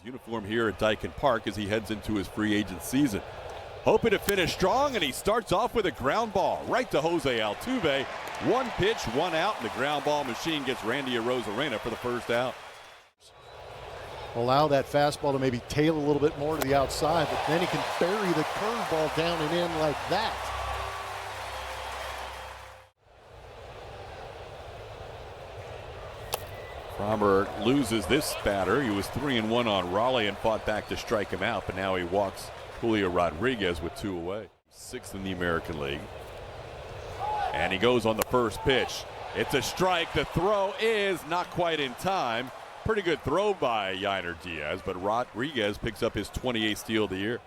Uniform here at Dyken Park as he heads into his free agent season. Hoping to finish strong, and he starts off with a ground ball right to Jose Altuve. One pitch, one out, and the ground ball machine gets Randy Arozarena for the first out. Allow that fastball to maybe tail a little bit more to the outside, but then he can bury the curveball down and in like that. Framber loses this batter. He was 3-1 on Raleigh and fought back to strike him out, but now he walks Julio Rodriguez with 2 away. 6th in the American League. And he goes on the first pitch. It's a strike. The throw is not quite in time. Pretty good throw by Yainer Diaz, but Rodriguez picks up his 28th steal of the year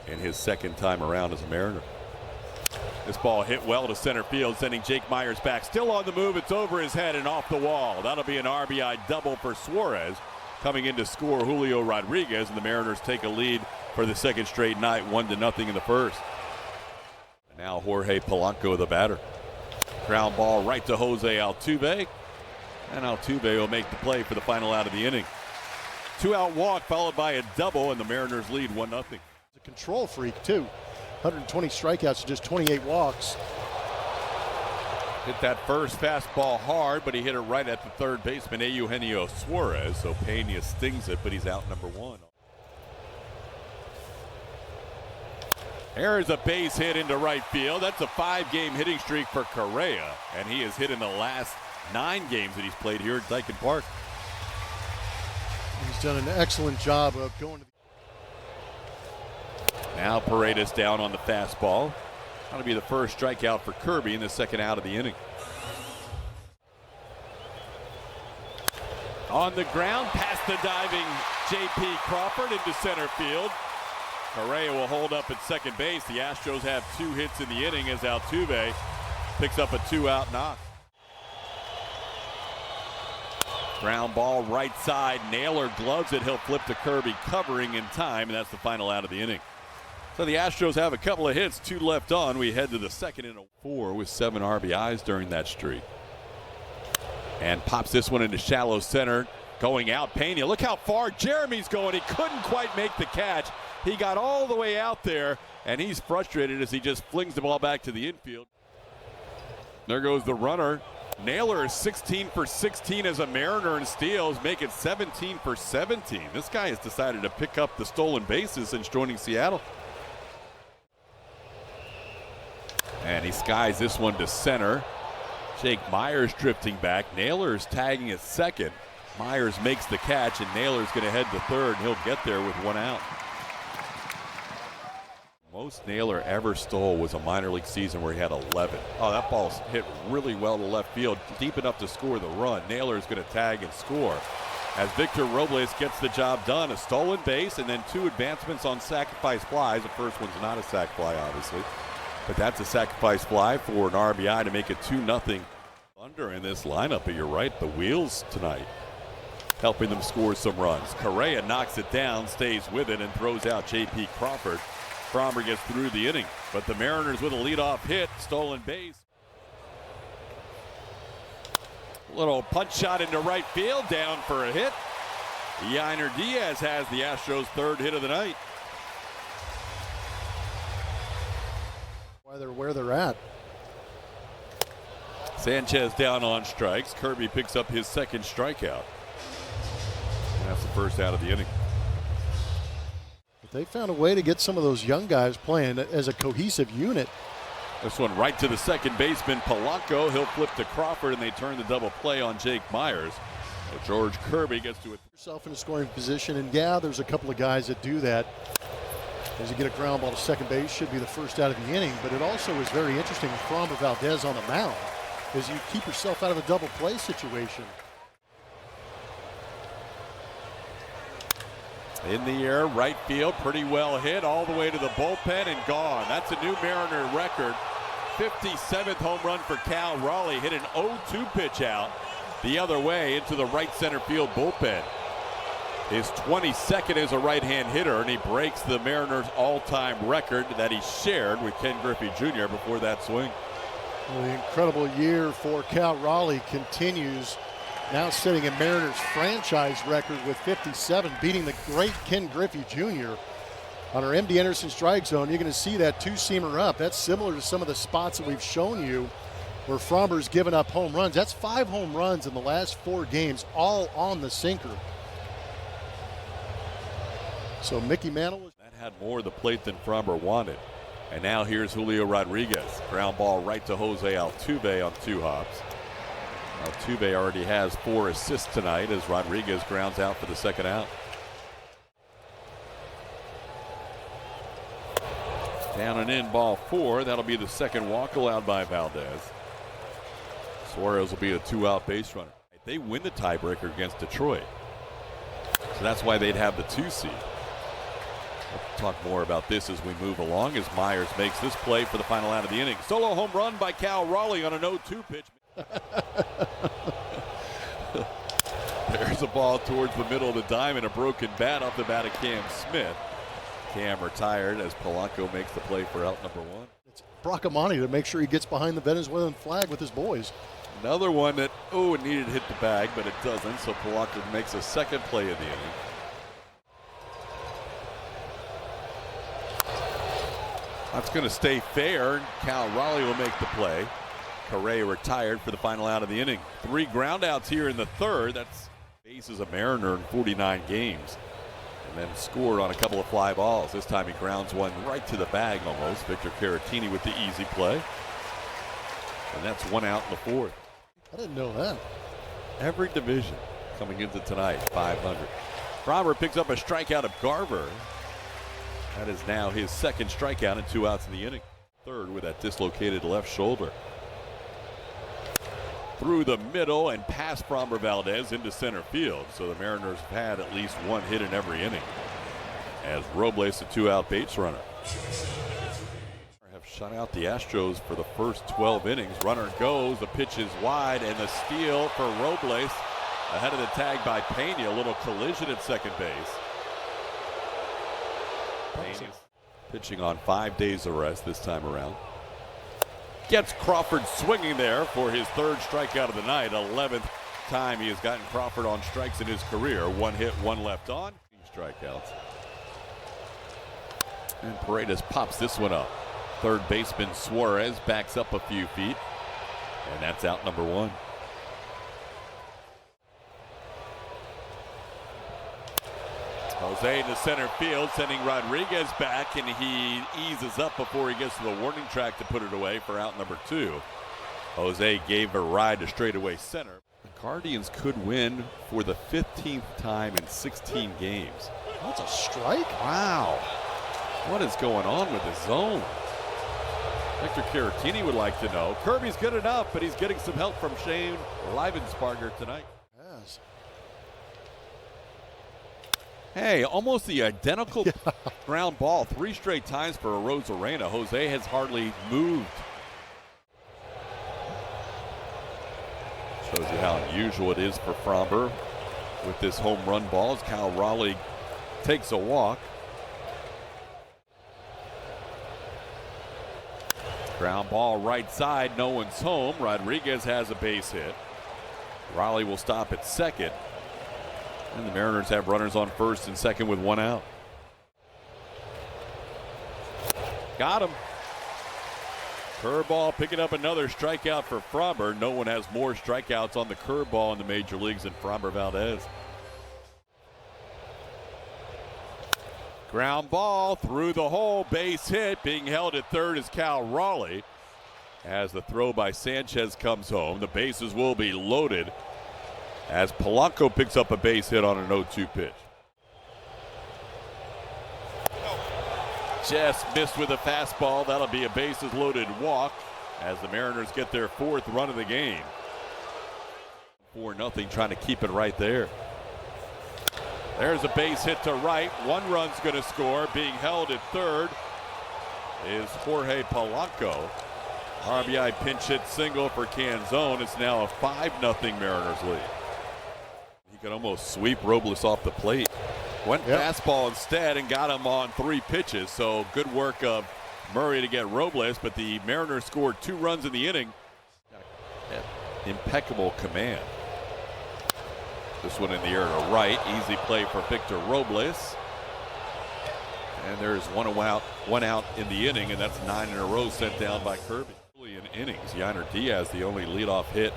in his second time around as a Mariner. This ball hit well to center field, sending Jake Meyers back. Still on the move. It's over his head and off the wall. That'll be an RBI double for Suarez. Coming in to score Julio Rodriguez, and the Mariners take a lead for the second straight night, 1-0 in the first. And now Jorge Polanco, the batter. Ground ball right to Jose Altuve. And Altuve will make the play for the final out of the inning. 2-out walk followed by a double, and the Mariners lead 1-0. He's a control freak, too. 120 strikeouts and just 28 walks. Hit that first fastball hard, but he hit it right at the third baseman, Eugenio Suarez. So Peña stings it, but he's out number 1. There's a base hit into right field. That's a 5-game hitting streak for Correa, and he has hit in the last 9 games that he's played here at Dyken Park. He's done an excellent job of going to the... Now Paredes down on the fastball. That'll be the first strikeout for Kirby in the second out of the inning. On the ground, past the diving J.P. Crawford into center field. Correa will hold up at second base. The Astros have 2 hits in the inning as Altuve picks up a 2-out knock. Ground ball right side. Naylor gloves it. He'll flip to Kirby, covering in time, and that's the final out of the inning. So the Astros have a couple of hits, 2 left on. We head to the second in a 4 with 7 RBIs during that streak. And pops this one into shallow center. Going out, Peña. Look how far Jeremy's going. He couldn't quite make the catch. He got all the way out there, and he's frustrated as he just flings the ball back to the infield. There goes the runner. Naylor is 16 for 16 as a Mariner in steals, make it 17 for 17. This guy has decided to pick up the stolen bases since joining Seattle. And he skies this one to center. Jake Meyers drifting back. Naylor is tagging at second. Meyers makes the catch, and Naylor's going to head to third, and he'll get there with 1 out. Most Naylor ever stole was a minor league season where he had 11. Oh, that ball's hit really well to left field, deep enough to score the run. Naylor is going to tag and score. As Victor Robles gets the job done, a stolen base and then 2 advancements on sacrifice flies. The first one's not a sac fly, obviously, but that's a sacrifice fly for an RBI to make it 2-0 under in this lineup. But you're right, the wheels tonight helping them score some runs. Correa knocks it down, stays with it, and throws out J.P. Crawford. Framber gets through the inning, but the Mariners with a leadoff hit, stolen base. Little punch shot into right field, down for a hit. Yainer Diaz has the Astros' 3rd hit of the night. Why they're where they're at. Sanchez down on strikes. Kirby picks up his 2nd strikeout. And that's the first out of the inning. They found a way to get some of those young guys playing as a cohesive unit. This one right to the second baseman, Polanco. He'll flip to Crawford, and they turn the double play on Jake Meyers. So George Kirby gets to it. Yourself in a scoring position, and yeah, there's a couple of guys that do that. As you get a ground ball to second base, should be the first out of the inning, but it also is very interesting with Framber Valdez on the mound, as you keep yourself out of a double play situation. In the air, right field, pretty well hit, all the way to the bullpen and gone. That's a new Mariner record. 57th home run for Cal Raleigh. Hit an 0-2 pitch out the other way into the right center field bullpen. His 22nd as a right-hand hitter, and he breaks the Mariners' all-time record that he shared with Ken Griffey Jr. before that swing. Well, the incredible year for Cal Raleigh continues now setting a Mariners franchise record with 57, beating the great Ken Griffey Jr. on our MD Anderson strike zone. You're going to see that two-seamer up. That's similar to some of the spots that we've shown you where Fromber's given up home runs. That's 5 home runs in the last 4 games, all on the sinker. So Mickey Mantle. That had more of the plate than Fromber wanted. And now here's Julio Rodriguez. Ground ball right to Jose Altuve on 2 hops. Altuve already has 4 assists tonight as Rodriguez grounds out for the second out. Down and in, ball 4. That'll be the second walk allowed by Valdez. Suarez will be a 2-out base runner. If they win the tiebreaker against Detroit, so that's why they'd have the 2 seed. We'll talk more about this as we move along as Myers makes this play for the final out of the inning. Solo home run by Cal Raleigh on an 0-2 pitch. There's a ball towards the middle of the diamond, a broken bat off the bat of Cam Smith. Cam retired as Polanco makes the play for out number 1. It's Bracamani to make sure he gets behind the Venezuelan flag with his boys. Another one that, it needed to hit the bag, but it doesn't, so Polanco makes a second play of the inning. That's going to stay fair. Cal Raleigh will make the play. Correa retired for the final out of the inning. 3 groundouts here in the 3rd. That's bases a Mariner in 49 games. And then scored on a couple of fly balls. This time he grounds one right to the bag almost. Victor Caratini with the easy play. And that's 1 out in the 4th. I didn't know that. Every division coming into tonight, 500. Fromber picks up a strikeout of Garver. That is now his 2nd strikeout and 2 outs in the inning. 3rd with that dislocated left shoulder. Through the middle and past Fromber Valdez into center field. So the Mariners have had at least 1 hit in every inning. As Robles, a 2-out base runner. Have shut out the Astros for the first 12 innings. Runner goes, the pitch is wide, and the steal for Robles. Ahead of the tag by Peña. A little collision at second base. Peña's pitching on 5 days of rest this time around. Gets Crawford swinging there for his 3rd strikeout of the night. 11th time he has gotten Crawford on strikes in his career. 1 hit, 1 left on. Strikeouts. And Paredes pops this one up. 3rd baseman Suarez backs up a few feet. And that's out number 1. Jose into center field, sending Rodriguez back, and he eases up before he gets to the warning track to put it away for out number 2. Jose gave a ride to straightaway center. The Guardians could win for the 15th time in 16 games. That's a strike? Wow. What is going on with the zone? Victor Caratini would like to know. Kirby's good enough, but he's getting some help from Shane Livensparger tonight. Yes. Hey, almost the identical ground ball 3 straight times for Arozarena. Jose has hardly moved. Shows you how unusual it is for Fromber with this home run ball as Cal Raleigh takes a walk. Ground ball right side, no one's home. Rodriguez has a base hit. Raleigh will stop at second. And the Mariners have runners on first and second with 1 out. Got him. Curveball picking up another strikeout for Fromber. No one has more strikeouts on the curveball in the major leagues than Fromber Valdez. Ground ball through the hole, base hit. Being held at 3rd is Cal Raleigh. As the throw by Sanchez comes home, the bases will be loaded as Polanco picks up a base hit on an 0-2 pitch. Just missed with a fastball. That'll be a bases loaded walk as the Mariners get their 4th run of the game. 4-0, trying to keep it right there. There's a base hit to right. 1 run's going to score. Being held at 3rd is Jorge Polanco. RBI pinch hit single for Canzone. It's now a 5-0 Mariners lead. He could almost sweep Robles off the plate. Went fastball instead and got him on 3 pitches. So good work of Murray to get Robles, but the Mariners scored 2 runs in the inning. Impeccable command. This one in the air to right. Easy play for Victor Robles. And there's one out in the inning, and that's 9 in a row sent down by Kirby. In innings, Yainer Diaz, the only leadoff hit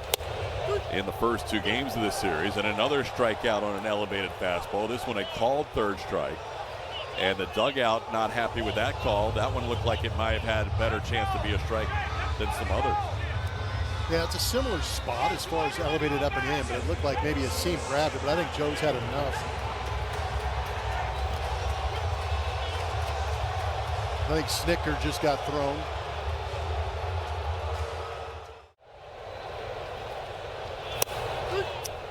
in the first 2 games of this series, and another strikeout on an elevated fastball. This one a called third strike, and the dugout not happy with that call. That one looked like it might have had a better chance to be a strike than some others. Yeah, it's a similar spot as far as elevated up and in, but it looked like maybe a seam grabbed it, but I think Joe's had enough. I think Snicker just got thrown.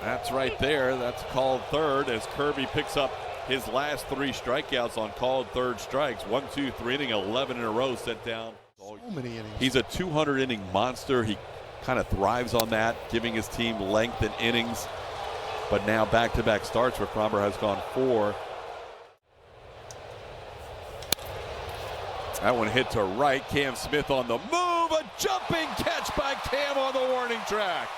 That's right there. That's called third as Kirby picks up his last 3 strikeouts on called third strikes. 1, 2, 3 inning, 11 in a row sent down. So many innings. He's a 200 inning monster. He kind of thrives on that, giving his team length and innings. But now back-to-back starts where Fromber has gone 4. That one hit to right. Cam Smith on the move. A jumping catch by Cam on the warning track.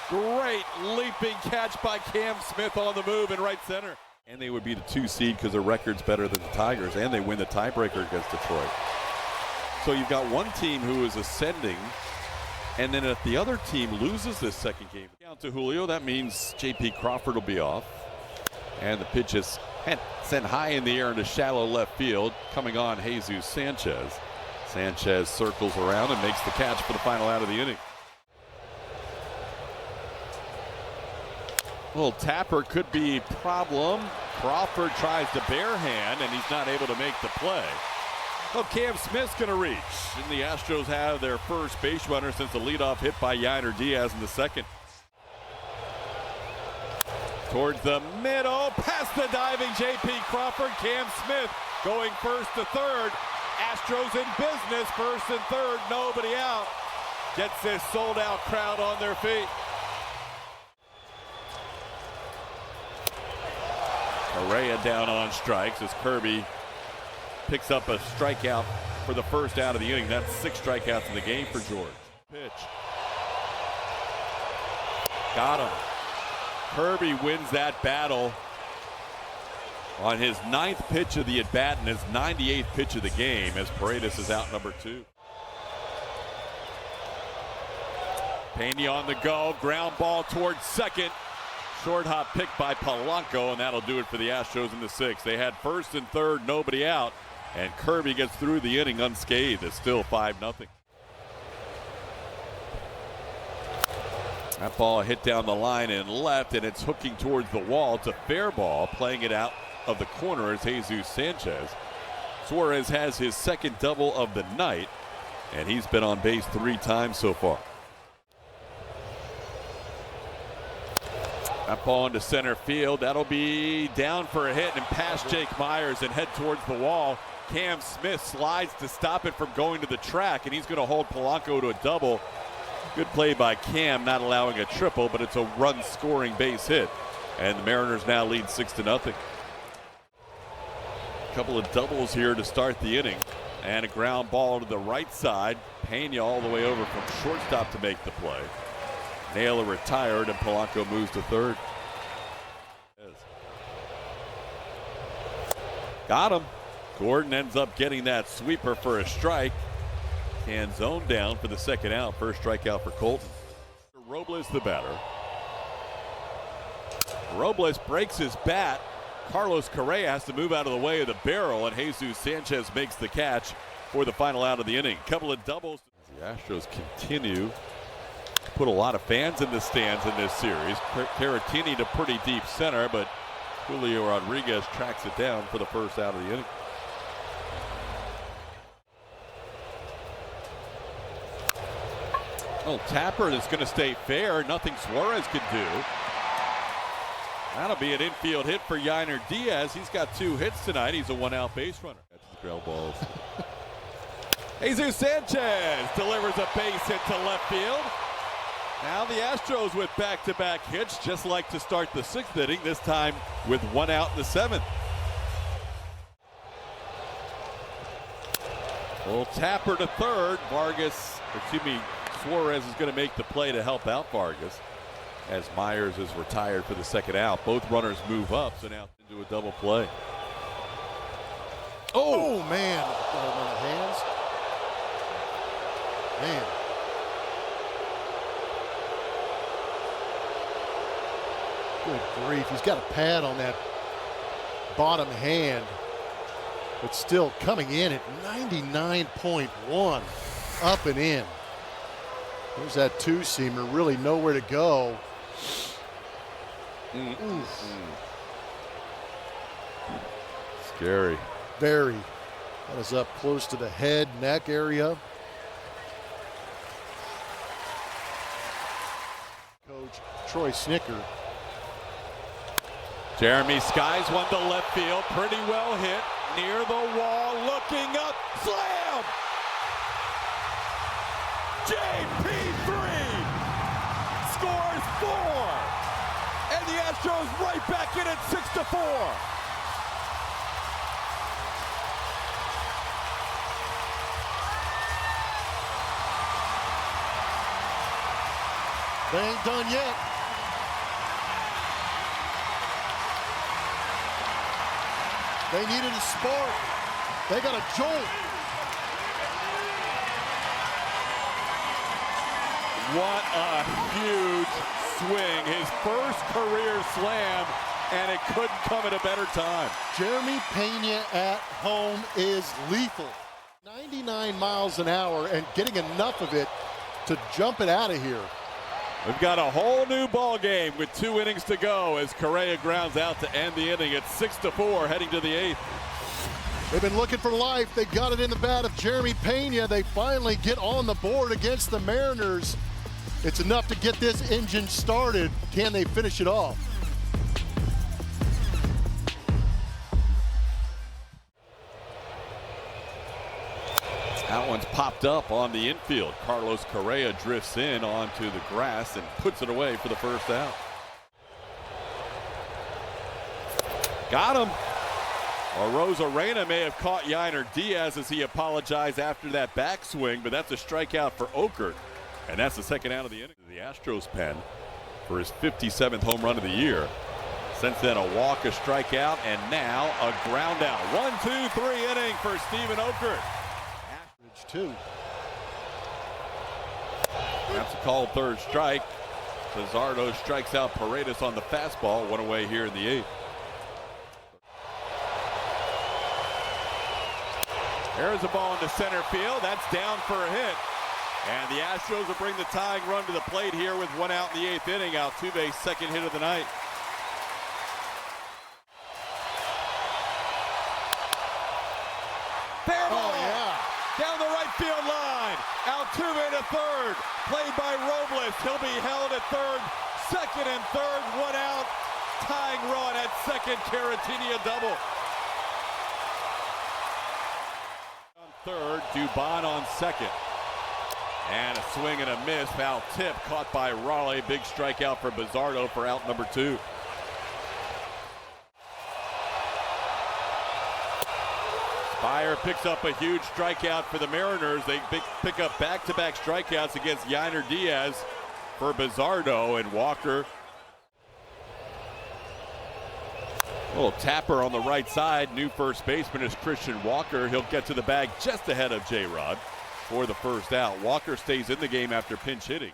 Great leaping catch by Cam Smith on the move in right center. And they would be the 2 seed because their record's better than the Tigers, and they win the tiebreaker against Detroit. So you've got one team who is ascending, and then if the other team loses this second game, down to Julio, that means J.P. Crawford will be off. And the pitch is sent high in the air into shallow left field. Coming on, Jesus Sanchez. Sanchez circles around and makes the catch for the final out of the inning. Little tapper could be problem. Crawford tries to bare hand, and he's not able to make the play. Well, Cam Smith's going to reach. And the Astros have their first base runner since the leadoff hit by Yainer Diaz in the second. Towards the middle, past the diving J.P. Crawford. Cam Smith going first to third. Astros in business, first and third, nobody out. Gets this sold-out crowd on their feet. Correa down on strikes as Kirby picks up a strikeout for the first out of the inning. That's 6 strikeouts in the game for George. Pitch. Got him. Kirby wins that battle on his 9th pitch of the at-bat and his 98th pitch of the game as Paredes is out number 2. Peña on the go, ground ball towards second. Short hop pick by Polanco, and that'll do it for the Astros in the 6th. They had first and third, nobody out, and Kirby gets through the inning unscathed. It's still 5-0. That ball hit down the line and left, and it's hooking towards the wall. It's a fair ball, playing it out of the corner as Jesus Sanchez. Suarez has his second double of the night, and he's been on base 3 times so far. That ball into center field. That'll be down for a hit and past Jake Myers and head towards the wall. Cam Smith slides to stop it from going to the track, and he's going to hold Polanco to a double. Good play by Cam, not allowing a triple, but it's a run-scoring base hit. And the Mariners now lead 6-0. A couple of doubles here to start the inning. And a ground ball to the right side. Peña all the way over from shortstop to make the play. Naylor retired, and Polanco moves to third. Got him. Gordon ends up getting that sweeper for a strike. And zone down for the second out. First strikeout for Colton. Robles the batter. Robles breaks his bat. Carlos Correa has to move out of the way of the barrel, and Jesus Sanchez makes the catch for the final out of the inning. Couple of doubles. The Astros continue to put a lot of fans in the stands in this series. Caratini to pretty deep center, but Julio Rodriguez tracks it down for the first out of the inning. Oh, Tapper is going to stay fair. Nothing Suarez can do. That'll be an infield hit for Yainer Diaz. He's got 2 hits tonight. He's a 1-out base runner. That's the ground balls. Jesus Sanchez delivers a base hit to left field. Now the Astros with back-to-back hits, just like to start the 6th inning, this time with 1 out in the 7th. Well, Tapper to third. Suarez is going to make the play to help out Vargas. as Myers is retired for the second out. Both runners move up, so now into a double play. Oh man, on the hands. Man. Good grief, he's got a pad on that bottom hand, but still coming in at 99.1, up and in. There's that two-seamer, really nowhere to go. Scary. Very. That is up close to the head, neck area. Coach Troy Snicker. Jeremy skies one to left field, pretty well hit, near the wall, looking up, slam! JP3 scores 4, and the Astros right back in at 6-4. They ain't done yet. They needed a spark. They got a jolt. What a huge swing. His first career slam, and it couldn't come at a better time. Jeremy Peña at home is lethal. 99 miles an hour and getting enough of it to jump it out of here. We've got a whole new ball game with 2 innings to go as Correa grounds out to end the inning. It's 6-4 heading to the 8th. They've been looking for life. They got it in the bat of Jeremy Peña. They finally get on the board against the Mariners. It's enough to get this engine started. Can they finish it off? That one's popped up on the infield. Carlos Correa drifts in onto the grass and puts it away for the first out. Got him. Arozarena may have caught Yainer Diaz as he apologized after that backswing, but that's a strikeout for Okert. And that's the second out of the inning. The Astros pen for his 57th home run of the year. Since then, a walk, a strikeout, and now a ground out. 1-2-3 inning for Stephen Okert. Two. That's a called third strike. Bizardo strikes out Paredes on the fastball. One away here in the 8th. There's a ball into center field. That's down for a hit. And the Astros will bring the tying run to the plate here with 1 out in the 8th inning. Altuve's second hit of the night. Fair ball. Oh, yeah. Down the right field line. Altuve to third. Played by Robles. He'll be held at third. Second and third. 1 out. Tying run at second. Caratini a double. On third. Dubon on second. And a swing and a miss. Foul tip caught by Raleigh. Big strikeout for Bizardo for out number 2. Spire picks up a huge strikeout for the Mariners. They pick up back-to-back strikeouts against Yainer Diaz for Bizardo and Walker. A little tapper on the right side. New first baseman is Christian Walker. He'll get to the bag just ahead of J-Rod for the first out. Walker stays in the game after pinch hitting.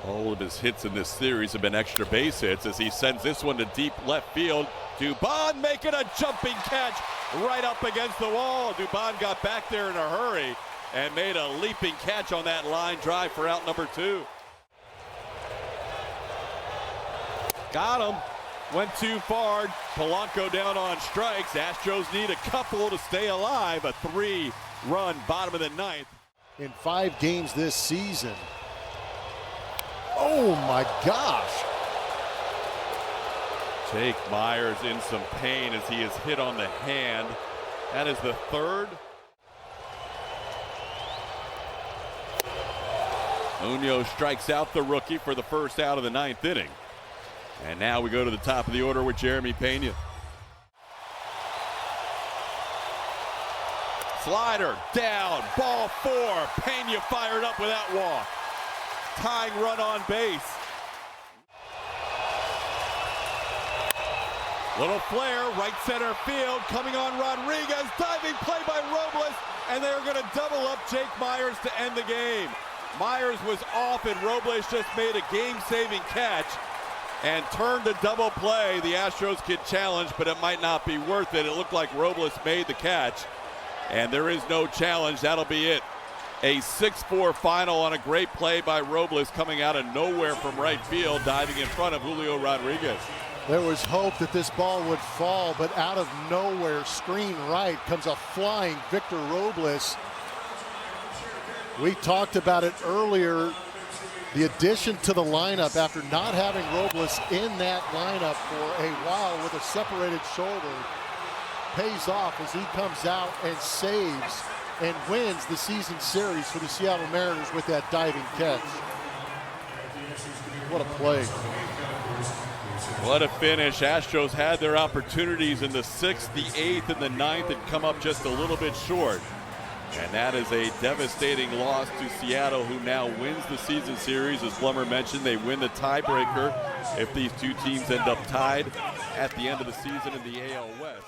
All of his hits in this series have been extra base hits as he sends this one to deep left field. Dubon making a jumping catch right up against the wall. Dubon got back there in a hurry and made a leaping catch on that line drive for out number 2. Got him. Went too far. Polanco down on strikes. Astros need a couple to stay alive. A 3-run bottom of the 9th. In 5 games this season. Oh my gosh. Jake Myers in some pain as he is hit on the hand. That is the 3rd. Munoz strikes out the rookie for the first out of the 9th inning. And now we go to the top of the order with Jeremy Peña. Slider down, ball 4. Peña fired up with that walk. Tying run on base. Little flare, right center field, coming on Rodriguez, diving play by Robles, and they're going to double up Jake Meyers to end the game. Meyers was off, and Robles just made a game-saving catch and turned a double play. The Astros kid challenged, but it might not be worth it. It looked like Robles made the catch, and there is no challenge. That'll be it. A 6-4 final on a great play by Robles coming out of nowhere from right field, diving in front of Julio Rodriguez. There was hope that this ball would fall, but out of nowhere, screen right, comes a flying Victor Robles. We talked about it earlier, the addition to the lineup after not having Robles in that lineup for a while with a separated shoulder pays off as he comes out and saves and wins the season series for the Seattle Mariners with that diving catch. What a play. What a finish. Astros had their opportunities in the 6th, the 8th, and the 9th and come up just a little bit short. And that is a devastating loss to Seattle, who now wins the season series. As Blummer mentioned, they win the tiebreaker if these two teams end up tied at the end of the season in the AL West.